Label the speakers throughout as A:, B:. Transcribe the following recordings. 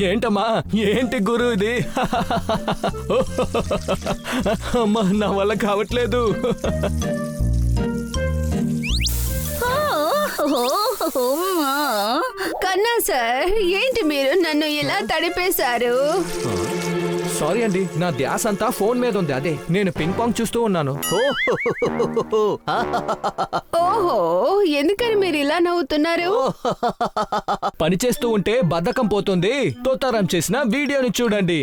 A: ఏంటమ్మా, ఏంటి గురు ఇది? అమ్మా, నా వల్ల కావట్లేదు.
B: కన్నా సార్, ఏంటి మీరు నన్ను ఇలా తడిపేశారు?
A: సారీ అండి, నా ధ్యాస అంతా ఫోన్ మీద ఉంది. అదే నేను పింగ్ పాంగ్ చూస్తూ ఉన్నాను.
B: ఓహో, ఎందుకని మీరు ఇలా నవ్వుతున్నారు?
A: పని చేస్తూ ఉంటే బద్ధకం పోతుంది. తోతారం చేసిన వీడియోని చూడండి.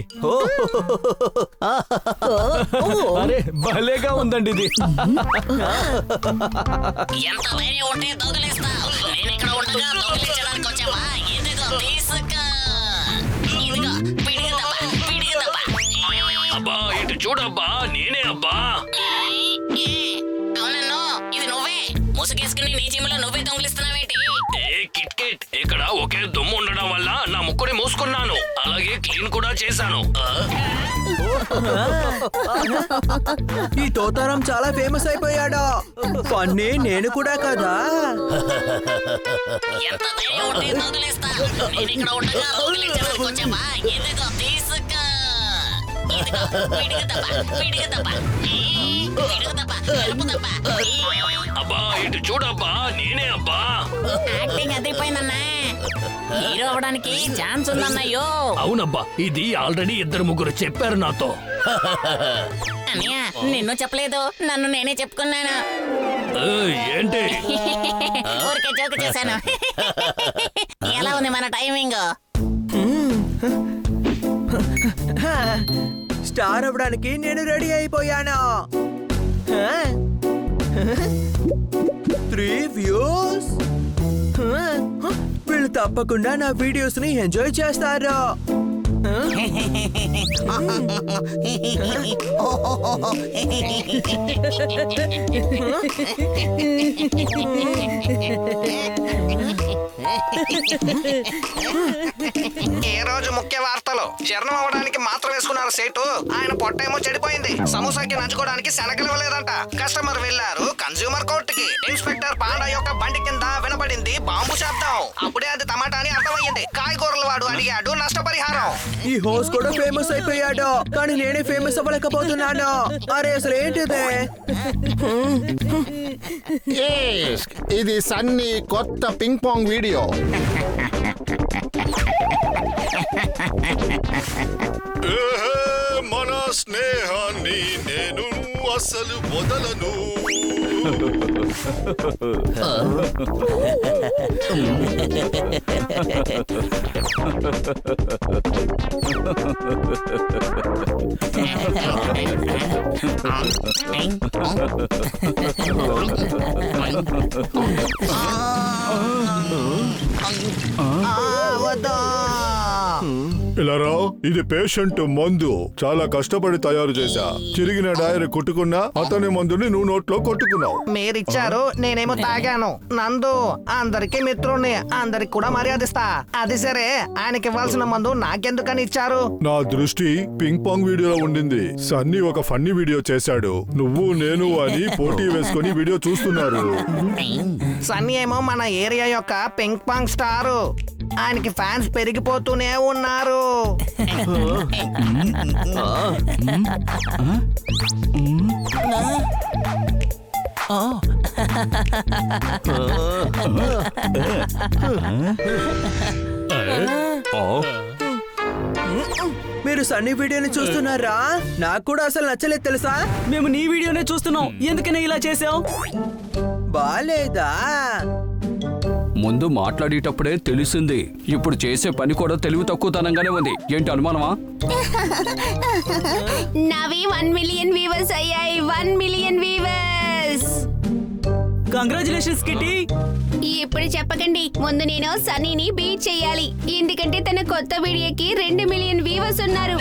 A: అరే భలేగా ఉందండి ఇది.
C: ఎంత ధైర్యం ఉంటే దొంగలిస్తావు? నేను ఇక్కడ ఉండగా దొంగలించడానికి వచ్చావా? ఇదిగో తీసుకో. ఇదిగో పిడిగదబ్బా, పిడిగదబ్బా.
A: అబ్బా ఇటు చూడబ్బా, నేనే అబ్బా.
C: అవునన్ను, ఇది నువ్వే ముసుగేసుకుని నీ జిమ్లో నువ్వే దొంగలిస్తున్నావేంటి?
A: ఏ కిట్ కిట్, ఇక్కడ ఒకే దుమ్ము ఉండడం వల్ల నా ముక్కుని మూసుకున్నాను. అలాగే క్లీన్ కూడా చేశాను.
D: ఈ తోతారం చాలా ఫేమస్ అయిపోయాడు. ఫన్నీ నేను కూడా కదా.
C: ఎంత ధైర్యం ఉంటే దొంగలిస్తావు? నేను ఇక్కడ ఉండగా దొంగలించడానికి వచ్చావా? ఇదిగో తీసుకో. ఇదిగో పిడిగదబ్బా, పిడిగదబ్బా. పిడిగదబ్బా, కలుపుదబ్బా.
A: అబ్బా ఇటు చూడబ్బా, నేనే అబ్బా.
C: యాక్టింగ్ అదిరిపోయిందన్నా. హీరో అవడానికి ఛాన్స్ ఉందన్నయ్యో.
A: అవునబ్బా, ఇది ఆల్రెడీ 2-3 చెప్పారు నాతో.
C: అన్నయ్య, నిన్ను చెప్పలేదు, నన్ను నేనే చెప్పుకున్నాను.
A: ఏంటి?
C: ఊరికే జోక్ చేశాను. ఎలా ఉంది మన టైమింగ్?
D: స్టార్ అవ్వడానికి నేను రెడీ అయిపోయాను. 3 వ్యూస్. వీళ్ళు తప్పకుండా నా వీడియోస్ ని ఎంజాయ్ చేస్తారు.
E: ఈ రోజు ముఖ్య వార్తలు. చర్ణం అవ్వడానికి మాత్రం వేసుకున్నారు సేటు. ఆయన పొట్టేమో చెడిపోయింది. సమోసాకి నంచుకోవడానికి శనగలు ఇవ్వలేదంట. కస్టమర్ వెళ్లారు కన్స్యూమర్ కోర్టుకి. ఇన్స్పెక్టర్ పాండా యొక్క బండి కింద వినబడింది బాంబు శబ్దం. అప్పుడే అది టమాటా అని అర్థమయ్యింది. కాయగూరల వాడు అడిగాడు నష్టపరిహారం.
D: ఈ హోస్ట్ కూడా ఫేమస్ అయిపోయాడు, కానీ నేనే ఫేమస్ అవ్వలేకపోతున్నాను. అరే అసలు ఏంటిదే?
F: ఇది సన్నీ కొత్త పింగ్ పాంగ్ వీడియో.
G: మన స్నేహాన్ని నేను అసలు వదలను. ఇలారా, ఇది పేషెంట్ మందు. చాలా కష్టపడి తయారు చేశా. చిరిగిన డైర్ కొట్టుకున్నా అతని మందుని నువ్వు నోట్లో కొట్టుకున్నావు.
E: మీరిచ్చారు, నేనేమో తాగాను. నందు అందరికి మిత్రుణ్ణి, అందరికి కూడా మర్యాదిస్తా. అది సరే, ఆయనకి ఇవ్వాల్సిన మందు నాకెందుకని ఇచ్చారు?
G: నా దృష్టి పింగ్ పాంగ్ వీడియోలో ఉండింది. సన్నీ ఒక ఫన్నీ వీడియో చేశాడు. నువ్వు నేను అని పోటీ వేసుకుని వీడియో చూస్తున్నారు.
E: సన్నీ ఏమో మన ఏరియా యొక్క పింగ్ పాంగ్ స్టారు. ఆయనకి ఫ్యాన్స్ పెరిగిపోతూనే ఉన్నారు.
D: మీరు సన్నీ వీడియోని చూస్తున్నారా? నాకు కూడా అసలు నచ్చలేదు తెలుసా.
H: మేము నీ వీడియోనే చూస్తున్నాం. ఎందుకని ఇలా చేసావు?
D: బాలేదా?
I: ముందు మాట్లాడేటప్పుడే తెలిసింది. ఇప్పుడు చేసే పని కూడా తెలివి తక్కువతనంగానే ఉంది. ఏంటి అనుమానమా?
B: నావి 1 మిలియన్ వ్యూవర్స్ అయ్యాయి. 1 మిలియన్ వ్యూవర్స్.
H: Congratulations kitty.
B: ఇప్పుడు చెప్పకండి, ముందు నేను సన్నీని బీట్ చేయాలి. ఎందుకంటే తన కొత్త వీడియోకి 2 మిలియన్ వ్యూవర్స్ ఉన్నారు.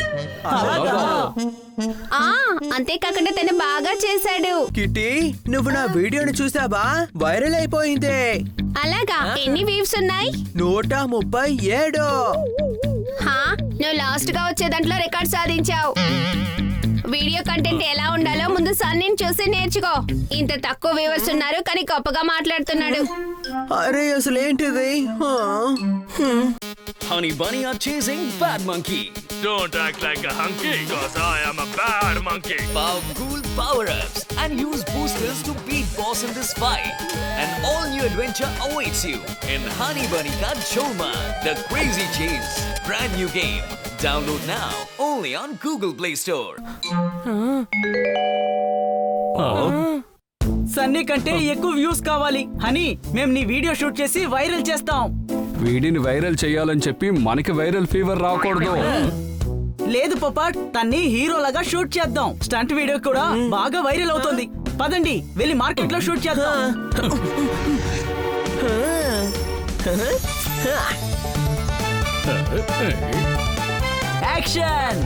B: అంతేకాకుండా తను బాగా చేశాడు.
D: కిట్టి, నువ్వు నా వీడియోని చూసావా? వైరల్ అయిపోయింది.
B: అలాగా? ఎన్ని వ్యూస్ ఉన్నాయి?
D: 137.
B: నువ్వు లాస్ట్ గా వచ్చే దాంట్లో రికార్డ్ సాధించావు. వీడియో కంటెంట్ ఎలా ఉండాలో ముందు సన్నీని చూసి నేర్చుకో. ఇంత తక్కువ వ్యూవర్స్ ఉన్నారు కానీ గొప్పగా మాట్లాడుతున్నాడు.
D: అరే అసలు ఏంటిది?
I: Honey Bunny are chasing Bad Monkey.
A: Don't act like a hunky, cause I am a bad monkey.
J: Powerful power-ups and use boosters to beat boss in this fight. An all-new adventure awaits you in Honey Bunny Ka Choma, The Crazy Chase. Brand new game. Download now only on Google Play Store.
H: Sunny కంటే ఎక్కువ views కావాలి honey. మేము నీ video shoot చేసి viral చేస్తాం.
I: వీడిని viral చేయాలని చెప్పి మనకి వైరల్ ఫీవర్ రాకూడదు.
H: లేదు పొపాట్, తన్ని హీరోలాగా షూట్ చేద్దాం. స్టంట్ వీడియో కూడా బాగా వైరల్ అవుతుంది. పదండి వెళ్ళి మార్కెట్ లో షూట్ చేద్దాం. యాక్షన్!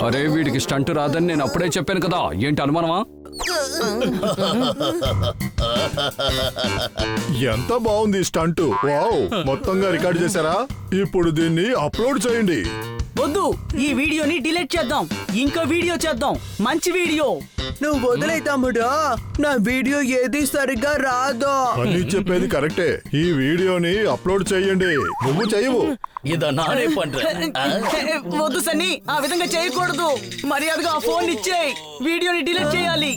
I: అరే వీడికి స్టంట్ రాదని నేను అప్పుడే చెప్పాను కదా, ఏంటి అనుమానమా?
G: ఎంత బాగుంది స్టంట్! వావ్, మొత్తంగా రికార్డ్ చేశారా? ఇప్పుడు దీన్ని అప్లోడ్ చేయండి.
H: వద్దు, ఈ వీడియోని డిలీట్ చేద్దాం. ఇంకో వీడియో చేద్దాం, మంచి వీడియో.
D: నువ్వు వదిలే తమ్ముడు, నా వీడియో ఏది సరిగ్గా రాదో.
G: అని చెప్పేది కరెక్టే. ఈ వీడియోని అప్లోడ్ చేయండి. నువ్వు చేయవు.
J: ఇద నానే పண்றேன்.
H: వద్దు సన్నీ, ఆ విధంగా చేయకూడదు. మర్యాదగా ఆ ఫోన్ ఇచ్చేయ్. వీడియోని డిలీట్ చేయాలి.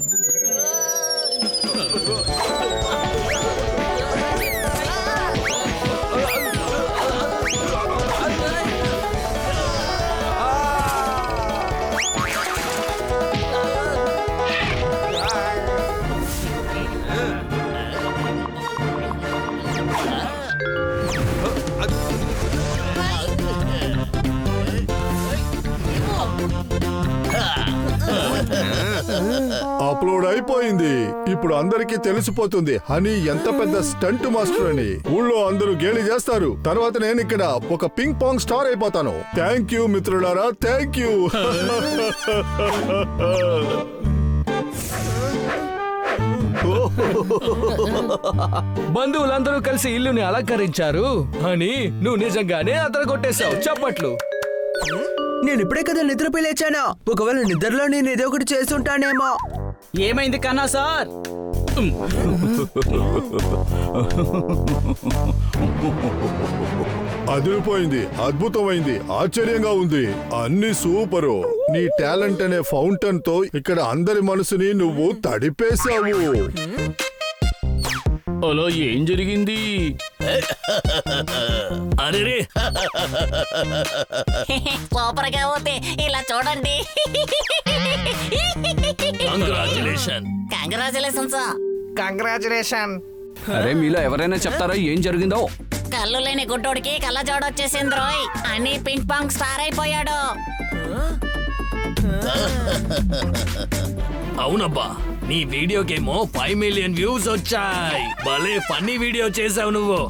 G: అప్లోడ్ అయిపోయింది. ఇప్పుడు అందరికీ తెలిసిపోతుంది హనీ ఎంత పెద్ద స్టంట్ మాస్టర్ అని. ఊళ్ళో అందరూ గేలి చేస్తారు. తర్వాత నేను ఇక్కడ ఒక పింగ్ పాంగ్ స్టార్ అయిపోతాను. థ్యాంక్ యూ మిత్రులారా, థ్యాంక్ యూ.
K: బంధువులందరూ కలిసి ఇల్లుని అలంకరించారు అని నువ్వు నిజంగానే అదరగొట్టేశావు. చప్పట్లు.
D: నేను ఇప్పుడే కదా నిద్రపోయి లేచానా. ఒకవేళ నిద్రలో నేను ఏదో ఒకటి చేస్తుంటానేమో.
H: ఏమైంది కన్నా సార్?
G: అదిరిపోయింది, అద్భుతమైంది, ఆశ్చర్యంగా ఉంది. అన్ని సూపరు. నీ టాలెంట్ అనే ఫౌంటైన్ తో ఇక్కడ అందరి మనసుని నువ్వు తడిపేశావు.
I: అలా ఏం జరిగింది?
J: అరే
C: సూపర్ గా ఉంది. ఇలా చూడండి. కంగ్రాచులేషన్స్.
E: కంగ్రాచులేషన్.
I: అరే మీలో ఎవరైనా చెప్తారా ఏం జరిగిందో?
C: కళ్ళు లేని గుడ్డోడికి కళ్ళ జోడొచ్చేసింది రోయ్. అని పింక్ పాంగ్ స్టార్ అయిపోయాడు.
A: అవునబ్బా, నీ వీడియోకేమో 5 మిలియన్ వ్యూస్ వచ్చాయి. భలే ఫన్నీ వీడియో చేసావు నువ్వు.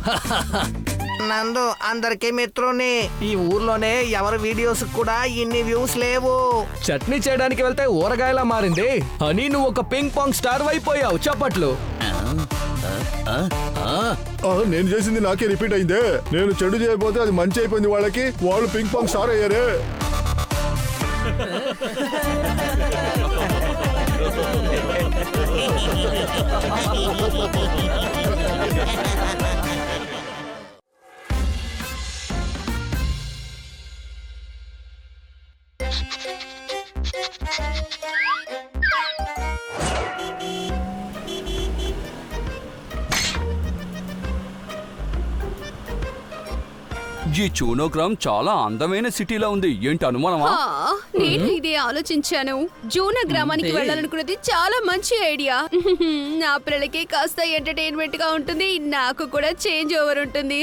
E: నందు అందరికీ మిత్రుని. ఈ ఊర్లోనే ఎవరి వీడియోస్ కూడా ఇన్ని వ్యూస్ లేవు.
K: చట్నీ చేయడానికి వెళ్తే ఊరగాయలా మారింది అని నువ్వు ఒక పింగ్ పాంగ్ స్టార్ అయిపోయావు. చప్పట్లు.
G: నేను చేసింది నాకే రిపీట్ అయిందే. నేను చెడు చేయకపోతే అది మంచి అయిపోయింది వాళ్ళకి. వాళ్ళు పింగ్ పాంగ్ స్టార్ అయ్యారే.
I: ఈ చూనోగ్రామ్ చాలా అందమైన సిటీలా ఉంది. ఏంటి అనుమానమా?
B: నేను ఇదే ఆలోచించాను. జూనా గ్రామానికి వెళ్ళాలనుకున్నది చాలా మంచి ఐడియా. నా పిల్లలకి కాస్త ఎంటర్టైన్మెంట్ గా ఉంటుంది, నాకు కూడా చేంజ్ ఓవర్ ఉంటుంది.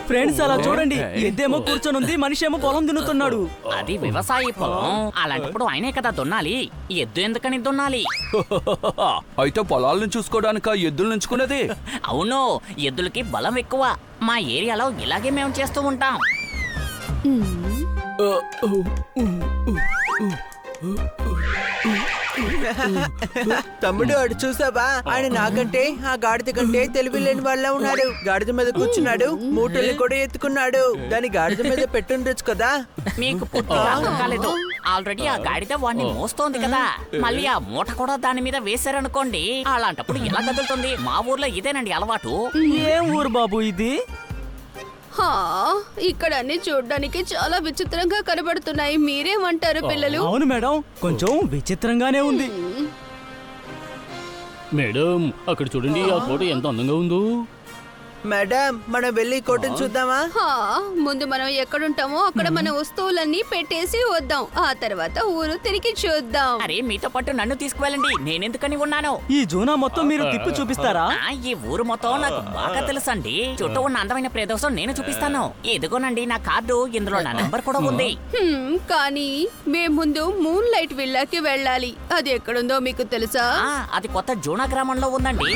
H: ఫ్రెండ్స్ అలా చూడండి, ఎద్దేమో కూర్చొని ఉంది, మనిషి ఏమో పొలం దున్నుతున్నాడు.
C: అది వ్యవసాయ పొలం, అలాంటప్పుడు ఆయనే కదా దున్నాలి. ఎద్దు ఎందుకని దున్నాలి?
I: అయితే పొలాలను చూసుకోవడానిక ఎద్దులు నుంచుకునేది?
C: అవును, ఎద్దులకి బలం ఎక్కువ. మా ఏరియాలో ఇలాగే మేము చేస్తూ ఉంటాం.
D: తమ్ముడు అడు చూసావా, ఆయన నాకంటే ఆ గాడిద కంటే తెలివి లేని వాళ్ళ ఉన్నాడు. గాడిద మీద కూర్చున్నాడు, మూటల్ని కూడా ఎత్తుకున్నాడు. దాని గాడిద మీద పెట్టుండొచ్చు కదా.
C: మీకు పూర్తిగా అర్థం కాలేదు. ఆల్రెడీ ఆ గాడిద వాడిని మోస్తోంది కదా, మళ్ళీ ఆ మూట కూడా దాని మీద వేశారనుకోండి, అలాంటప్పుడు ఎలా కదులుతుంది? మా ఊర్లో ఇదేనండి అలవాటు.
H: ఏం ఊరు బాబు ఇది?
B: ఇక్కడ అన్ని చూడ్డానికి చాలా విచిత్రంగా కనబడుతున్నాయి. మీరేమంటారు పిల్లలు?
H: అవును మేడం, కొంచెం విచిత్రంగానే ఉంది.
L: మేడం అక్కడ చూడండి, ఆ కోట ఎంత అందంగా ఉందో.
D: మేడం, మనం వెళ్ళి కోటను చూద్దామా?
B: ముందు మనం ఎక్కడుంటామో అక్కడ మన వస్తువులన్నీ పెట్టేసి వద్దాం. ఆ తర్వాత ఊరు తిరిగి చూద్దాం.
C: అరే మీతో పాటు నన్ను తీసుకువెళ్ళండి, నేనెందుకని ఉన్నాను.
H: ఈ జూనా మొత్తం మీరు తిప్పి చూపిస్తారా?
C: ఈ ఊరు మొత్తం నాకు బాగా తెలుసండి. చుట్టూ ఉన్న అందమైన ప్రదేశం నేను చూపిస్తాను. ఇదిగోనండి నా కార్డు, ఇందులో నా నంబర్ కూడా ఉంది.
B: కానీ మేము ముందు మూన్ లైట్ విల్లాకి వెళ్ళాలి. అది ఎక్కడుందో మీకు తెలుసా?
C: అది కొత్త జూనా గ్రామంలో ఉందండి.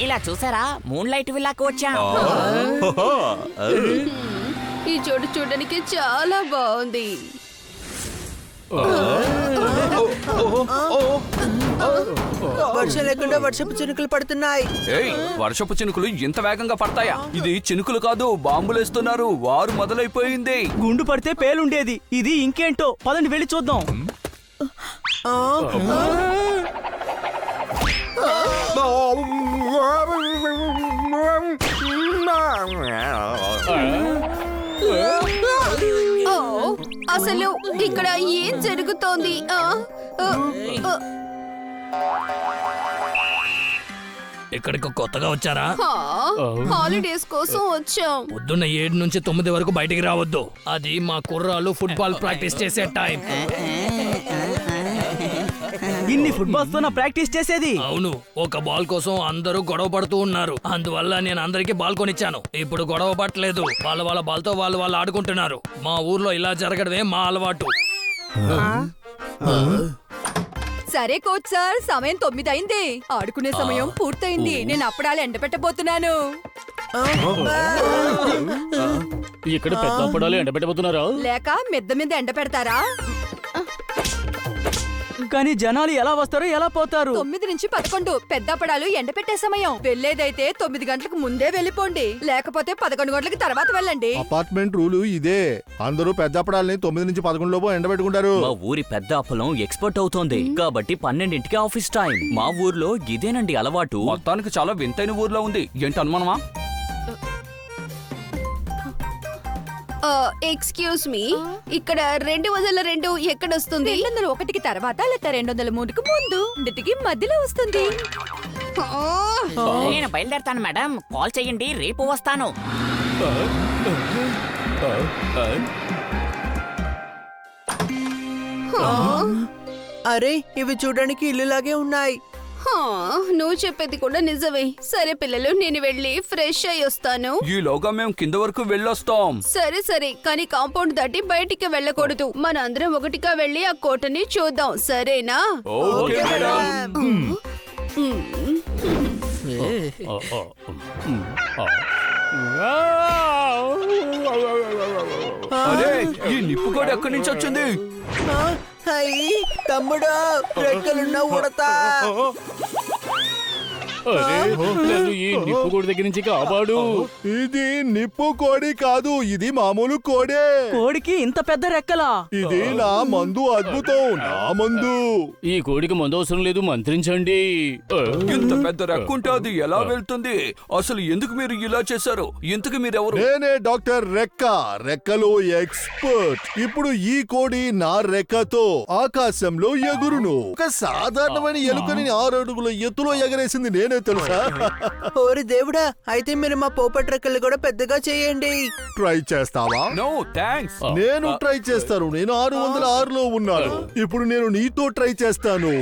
C: ఇలా చూసారా, మూన్ లైట్ విల్లాకు వచ్చాం.
B: ఈ చోటు చూడడానికి చాలా బాగుంది.
D: వర్షం లేకుండా వర్షపు చినుకులు పడుతున్నాయి.
I: వర్షపు చినుకులు ఇంత వేగంగా పడతాయా? ఇది చినుకులు కాదు, బాంబులేస్తున్నారు. వారు మొదలైపోయింది.
H: గుండు పడితే పేలుండేది, ఇది ఇంకేంటో. పదండి వెళ్ళి చూద్దాం.
B: అసలు ఇక్కడ ఏం జరుగుతోంది?
K: ఇక్కడికి కొత్తగా వచ్చారా?
B: హాలిడేస్ కోసం వచ్చాం.
K: పొద్దున్న 7 నుంచి 9 వరకు బయటికి రావద్దు. అది మా కుర్రాళ్ళు ఫుట్బాల్ ప్రాక్టీస్ చేసే టైం.
H: ఇన్ని ఫుట్బాల్స్ తో ప్రాక్టీస్ చేసేది?
K: అవును, ఒక బాల్ కోసం అందరూ గొడవ పడుతూ ఉన్నారు. అందువల్ల నేను అందరికి బాల్ కొనిచ్చాను. ఇప్పుడు గొడవ పట్టలేదు, వాళ్ళ బాల్ తో వాళ్ళు ఆడుకుంటున్నారు. మా ఊర్లో ఇలా జరగడమే మా అలవాటు.
M: సరే కోచ్ సార్, సమయం 9 అయింది. ఆడుకునే సమయం పూర్తయింది. నేను అప్పడాలు ఎండబెట్టబోతున్నాను.
L: ఇక్కడ పెద్ద అప్పడాలు ఎండబెట్టబోతున్నారా?
M: లేక మిద్ద మీద ఎండ పెడతారా?
H: కానీ జనాలు ఎలా వస్తారో ఎలా పోతారు?
M: 9 నుంచి 11 పెద్ద అప్పడాలు ఎండబెట్టే సమయం. వెళ్లేదైతే 9 గంటలకు ముందే వెళ్ళిపోండి, లేకపోతే 11 గంటలకు తర్వాత వెళ్ళండి.
G: అపార్ట్మెంట్ రూలు ఇదే. అందరూ పెద్ద అప్పడాలని 9 నుంచి 11 లోపు ఎండబెట్టుకుంటారు.
J: మా ఊరి పెద్ద అప్పలం ఎక్స్పర్ట్ అవుతోంది కాబట్టి 12ంటికి ఆఫీస్ టైం. మా ఊర్లో ఇదేనండి అలవాటు.
I: మొత్తానికి చాలా వింతైన ఊర్లో ఉంది. ఏంటి అనుమానమా?
B: ఎక్స్క్యూజ్ మీ, ఇక్కడ 202 ఎక్కడొస్తుంది?
M: 201కి తర్వాత లేదా 203కి ముందు, రెండిటికి మధ్యలో వస్తుంది.
C: నేను బయలుదేరతాను మేడం, కాల్ చేయండి, రేపు వస్తాను.
D: అరే, ఇవి చూడడానికి ఇల్లులాగే ఉన్నాయి.
B: నువ్వు చెప్పేది కూడా నిజమే. సరే పిల్లలు, నేను వెళ్ళి ఫ్రెష్ అయ్యి వస్తాను.
I: ఈలోగా మేము కింద వరకు వెళ్ళొస్తాం.
B: సరే సరే, కానీ కాంపౌండ్ దాటి బయటికి వెళ్ళకూడదు. మనందరం ఒకటిగా వెళ్ళి ఆ కోటని చూద్దాం, సరేనా?
I: Okay madam. అరే, ఈ నిప్పుకోడి ఎక్కడి నుంచి వచ్చింది?
D: తమ్ముడు, రెక్కలున్న ఉడతా.
L: అరే నన్ను ఈ నిప్పు కోడి దగ్గర నుంచి కాపాడు.
G: ఇది నిప్పు కోడి కాదు, ఇది మామూలు కోడే.
H: కోడికి ఇంత పెద్ద రెక్కలా?
G: ఇది నా మందు, అద్భుతం, నా మందు.
L: ఈ కోడికి మందు అవసరం లేదు, మంత్రించండి.
I: ఇంత పెద్ద రెక్క ఉంటే అది ఎలా వెళ్తుంది? అసలు ఎందుకు మీరు ఇలా చేశారు? ఇంతకు మీరెవరు?
G: నేనే డాక్టర్ రెక్క, రెక్కలో ఎక్స్పర్ట్. ఇప్పుడు ఈ కోడి నా రెక్కతో ఆకాశంలో ఎగురును. ఒక సాధారణమైన ఎలుకని 6 అడుగుల ఎత్తులో ఎగరేసింది నేనే, తెలుసా?
D: ఓరి దేవుడా, అయితే మీరు మా పోపట్ రెక్కలు కూడా పెద్దగా చేయండి.
G: ట్రై చేస్తావా?
I: No thanks.
G: నేను ట్రై చేస్తాను. నేను 606లో ఉన్నాను. ఇప్పుడు నేను నీతో ట్రై చేస్తాను.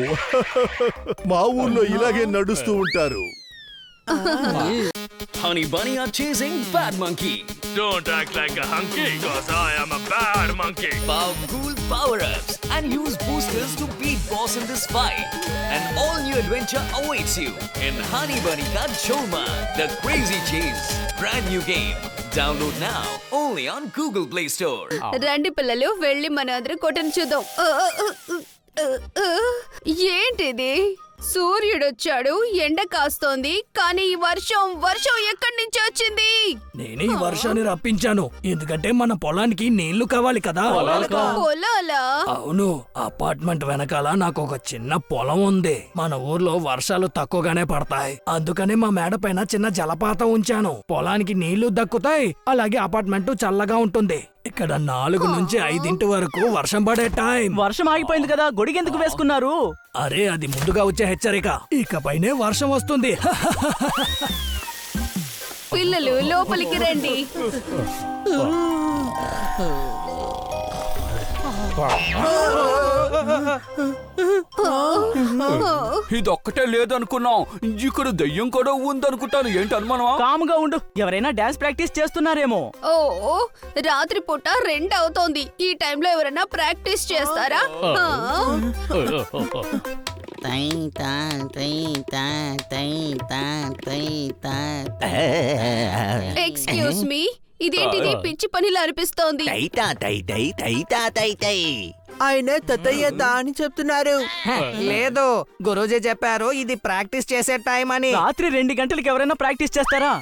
G: మా ఊర్లో ఇలాగే నడుస్తూ ఉంటారు.
J: Honey Bunny are chasing Bad Monkey.
A: Don't act like a hunky, cause I am a bad monkey.
J: Powerful power-ups and use boosters to beat boss in this fight. An all-new adventure awaits you in Honey Bunny Ka Choma, The Crazy Chase. Brand new game. Download now only on Google Play Store.
B: రండి పిల్లలు, వెళ్ళి మన అందరం కోటను చూద్దాం. ఏంటిది? సూర్యుడొచ్చాడు, ఎండ కాస్తోంది, కానీ ఈ వర్షం ఎక్కడి నుంచి వచ్చింది?
K: నేనే ఈ వర్షాన్ని రప్పించాను, ఎందుకంటే మన పొలానికి నీళ్లు కావాలి కదా.
B: పొలాలా?
K: అవును, అపార్ట్మెంట్ వెనకాల నాకు ఒక చిన్న పొలం ఉంది. మన ఊర్లో వర్షాలు తక్కువగానే పడతాయి, అందుకనే మా మేడ పైన చిన్న జలపాతం ఉంచాను. పొలానికి నీళ్లు దక్కుతాయి, అలాగే అపార్ట్మెంట్ చల్లగా ఉంటుంది. ఇక్కడ 4 నుంచి 5 వరకు వర్షం పడే టైం.
H: వర్షం ఆగిపోయింది కదా, గొడిగెందుకు వేసుకున్నారు?
K: అరే, అది ముందుగా వచ్చే హెచ్చరిక. ఇకపైనే వర్షం వస్తుంది.
B: పిల్లలు లోపలికి రండి.
I: ఇదొక్కటే లేదనుకున్నాం, ఇక్కడ దయ్యం కూడా ఉందనుకుంటాను. ఏంటి అనుమానమా?
H: కాముగా ఉండు, ఎవరైనా డాన్స్ ప్రాక్టీస్ చేస్తున్నారేమో.
B: ఓ, రాత్రి పూట 2 అవుతోంది. ఈ టైంలో ఎవరైనా ప్రాక్టీస్ చేస్తారా? ఎక్స్క్యూజ్ మీ, ఇదేంటిది? పిచ్చి పనిలా అనిపిస్తోంది.
D: ఆయన తతయ్య అని చెప్తున్నారు.
H: లేదు, గురూజీ చెప్పారు ఇది ప్రాక్టీస్ చేసే టైం అని. రాత్రి 2 గంటలకి ఎవరైనా ప్రాక్టీస్ చేస్తారా?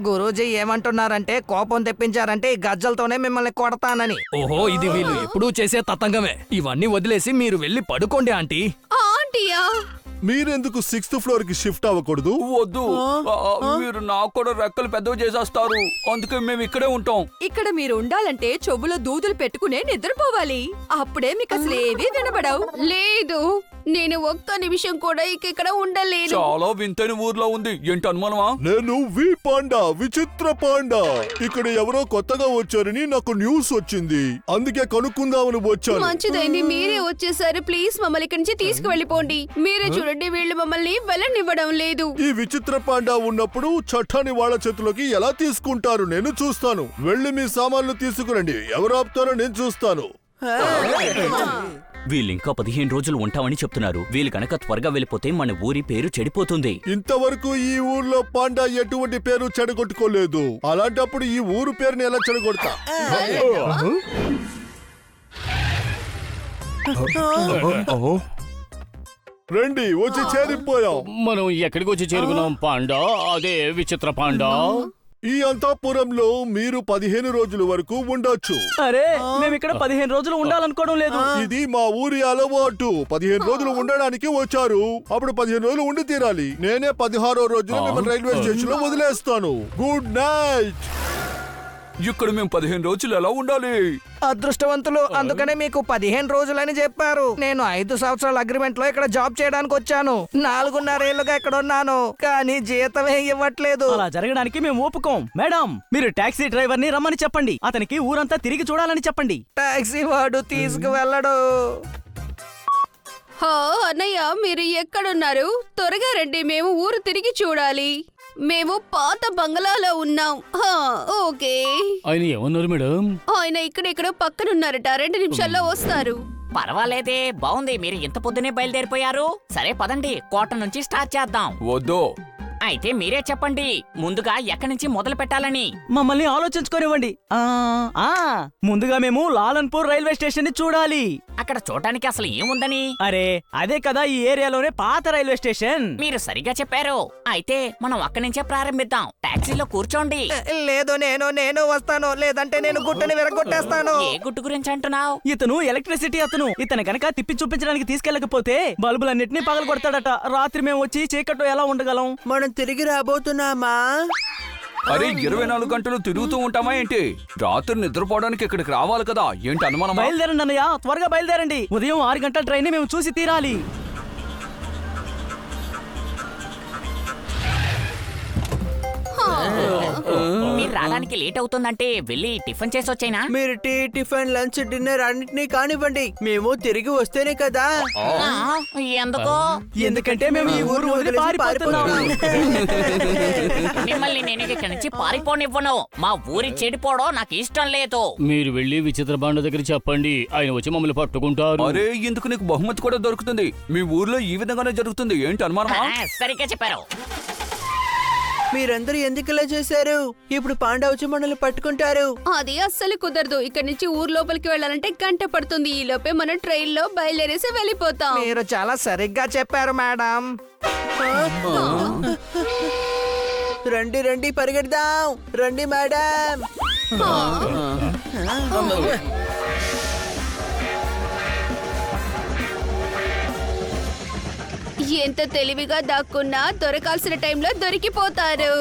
H: గురూజీ ఏమంటున్నారంటే కోపం తెప్పించారంటే ఈ గజ్జలతోనే మిమ్మల్ని కొడతానని.
K: ఓహో, ఇది వీళ్ళు ఎప్పుడూ చేసే తతంగమే. ఇవన్నీ వదిలేసి మీరు వెళ్ళి పడుకోండి ఆంటీ.
B: ఆంటీయా?
G: మీరెందుకు 6th ఫ్లోర్ కి షిఫ్ట్ అవ్వకూడదు?
I: వద్దు, మీరు నాకు కూడా రెక్కలు పెద్దవి చేసేస్తారు, అందుకే మేము ఇక్కడే ఉంటాం.
M: ఇక్కడ మీరు ఉండాలంటే చెవులో దూదులు పెట్టుకునే నిద్రపోవాలి. అప్పుడే మీకు అసలు ఏవీ వినబడవు.
B: లేదు, నేను ఒక్క నిమిషం కూడా ఇక్కడ ఉండలేను.
I: చాలా వింతైన ఊర్లో ఉంది. ఏంటి అనుమానమా?
G: నేను వి పాండా, విచిత్ర పాండా. ఇక్కడ ఎవరో కొత్తగా వచ్చారని నాకు న్యూస్ వచ్చింది, అందుకే కనుక్కుందామని వచ్చాను.
B: మంచిదైంది, మీరే వచ్చేసారు. ప్లీజ్ మమ్మల్ని ఇక్కడి నుంచి తీసుకువెళ్ళిపోండి. మీరే చూడండి, వీళ్ళు మమ్మల్ని వెళ్ళనివ్వడం లేదు.
G: ఈ విచిత్ర పాండా ఉన్నప్పుడు చట్టాన్ని వాళ్ళ చేతిలోకి ఎలా తీసుకుంటారు నేను చూస్తాను. వెళ్ళి మీ సామాన్లు తీసుకురండి. ఎవరు ఆపుతారో నేను చూస్తాను.
N: వీళ్ళింకా 15 రోజులు ఉంటామని చెప్తున్నారు. వీళ్ళు కనుక త్వరగా వెళ్ళిపోతే మన ఊరి పేరు చెడిపోతుంది.
G: ఇంతవరకు ఈ ఊర్లో పాండా ఎటువంటి పేరు చెడగొట్టుకోలేదు, అలాంటప్పుడు ఈ ఊరు పేరుని ఎలా చెడగొడతా? రండి, వచ్చి చేరిపోయాం.
L: మనం ఎక్కడికి వచ్చి చేరుకున్నాం పాండా? అదే విచిత్ర పాండా.
G: ఈ అంతఃపురంలో మీరు 15 రోజుల వరకు ఉండొచ్చు.
H: అరే, మేము ఇక్కడ 15 రోజులు ఉండాలనుకోవడం లేదు.
G: ఇది మా ఊరి అలవాటు. 15 రోజులు ఉండడానికి వచ్చారు, అప్పుడు 15 రోజులు ఉండి తీరాలి. నేనే 16వ రోజున మిమ్మల్ని రైల్వే స్టేషన్ లో వదిలేస్తాను. Good night.
I: ఇక్కడ మేము 15 రోజులు ఎలా ఉండాలి?
H: అదృష్టవంతులు, అందుకనే మీకు 15 రోజులని చెప్పారు. నేను 5 సంవత్సరాల అగ్రిమెంట్ లో ఇక్కడ జాబ్ చేయడానికి వచ్చాను. 4.5 ఏళ్లుగా ఇక్కడ ఉన్నాను, కానీ జీతమే ఇవ్వట్లేదు. అలా జరగడానికి మేము ఒప్పుకోం. మేడం, మీరు టాక్సీ డ్రైవర్ ని రమ్మని చెప్పండి. అతనికి ఊరంతా తిరిగి చూడాలని చెప్పండి. టాక్సీ వాడు తీసుకువెళ్ళడు.
B: అన్నయ్య, మీరు ఎక్కడున్నారు? త్వరగా రండి, మేము ఊరు తిరిగి చూడాలి. మేము పాత బంగ్లాలో ఉన్నాం. ఓకే.
L: ఆయన ఏమన్నారు మేడం?
B: ఆయన ఇక్కడెక్కడో పక్కనున్నారట, 2 నిమిషాల్లో వస్తారు.
C: పర్వాలేదే, బాగుంది. మీరు ఇంత పొద్దునే బయలుదేరిపోయారు. సరే పదండి, కోట నుంచి స్టార్ట్ చేద్దాం.
I: వద్దు,
C: అయితే మీరే చెప్పండి, ముందుగా ఎక్కడి నుంచి మొదలు పెట్టాలని.
H: మమ్మల్ని ఆలోచించుకోనివ్వండి. ముందుగా మేము లాలన్పూర్ రైల్వే స్టేషన్ ని చూడాలి.
C: అక్కడ చూడటానికి అసలు ఏముందని?
H: అరే అదే కదా ఈ ఏరియాలోనే పాత రైల్వే స్టేషన్.
C: మీరు సరిగా చెప్పారు. అయితే మనం అక్కడి నుంచే ప్రారంభిద్దాం. టాక్సీలో కూర్చోండి.
H: లేదు నేను వస్తాను, లేదంటే నేను గుట్టని విరగొట్టేస్తాను.
C: ఏ గుట్టు గురించి అంటున్నావు?
H: ఇతను ఎలక్ట్రిసిటీ అతను. ఇతను కనుక తిప్పి చూపించడానికి తీసుకెళ్ళకపోతే బల్బులన్నిటినీ పగలు కొడతాడట. రాత్రి మేము వచ్చి చీకట్లో ఎలా ఉండగలం?
D: మనం తిరిగి రాబోతున్నామా?
I: అరే 24 గంటలు తిరుగుతూ ఉంటామా ఏంటి? రాత్రి నిద్రపోవడానికి ఇక్కడికి రావాలి కదా, ఏంటి అనుమానం?
H: బయలుదేరండి అన్నయ్య, త్వరగా బయలుదేరండి. ఉదయం 6 గంటల ట్రైన్ మేము చూసి తీరాలి.
C: మీరు రావడానికి లేట్ అవుతుందంటే వెళ్ళి టిఫిన్ చేసి వచ్చేనా?
D: మీరు టీ, టిఫిన్, లంచ్, డిన్నర్ అన్నిటినీ కానివ్వండి. మేము తిరిగి వస్తేనే కదా.
C: ఎందుకో?
H: ఎందుకంటే మేము ఈ ఊరు వదిలి పారిపోతున్నాము.
C: మిమ్మల్ని నేను ఇక్కడి నుంచి పారిపోనివ్వను. మా ఊరి చెడిపోవడం నాకు ఇష్టం లేదు.
L: మీరు వెళ్ళి విచిత్ర బాండ దగ్గర చెప్పండి, ఆయన వచ్చి మమ్మల్ని పట్టుకుంటారు.
I: అరే ఇందుకు నీకు బహుమతి కూడా దొరుకుతుంది. మీ ఊర్లో ఈ విధంగానే జరుగుతుంది, ఏంటి అనుమానమా?
C: సరిగ్గా చెప్పారు.
D: మీరందరూ ఎందుకు ఇలా చేశారు? ఇప్పుడు పాండా వచ్చి మనల్ని పట్టుకుంటారు.
B: అది అస్సలు కుదరదు. ఇక్కడ నుంచి ఊరు లోపలికి వెళ్ళాలంటే గంట పడుతుంది. ఈ లోపే మనం ట్రైన్ లో బయలుదేరేసి వెళ్ళిపోతాం.
H: మీరు చాలా సరిగ్గా చెప్పారు మేడం.
D: రండి రండి పరిగెడదాం. రండి మేడం.
B: ఎంత తెలివిగా దాక్కున్నా దొరకాల్సిన టైంలో దొరికిపోతారు.